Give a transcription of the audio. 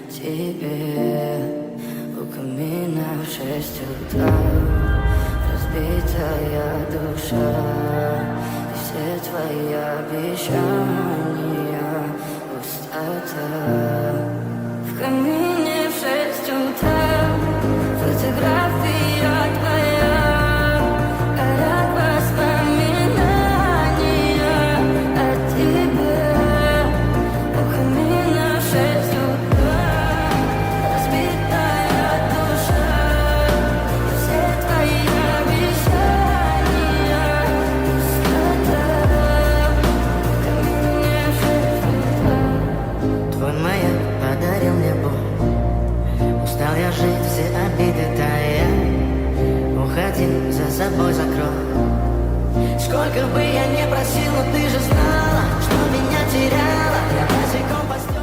тебе у камина в 6 утра. Разбитая душа и все твои обещания пустота. В камине в 6 утра фотография твоя, горят воспоминания о тебе. У камина в 6 утра разбитая душа и все твои обещания пустота. В камине в 6 утра. Твой маяк подарил мне боль. Устал я жить, все обиды тая. Уходи, за собой закрой. Сколько бы я не просил, но ты же знала, что меня теряла. Я босиком по стеклу.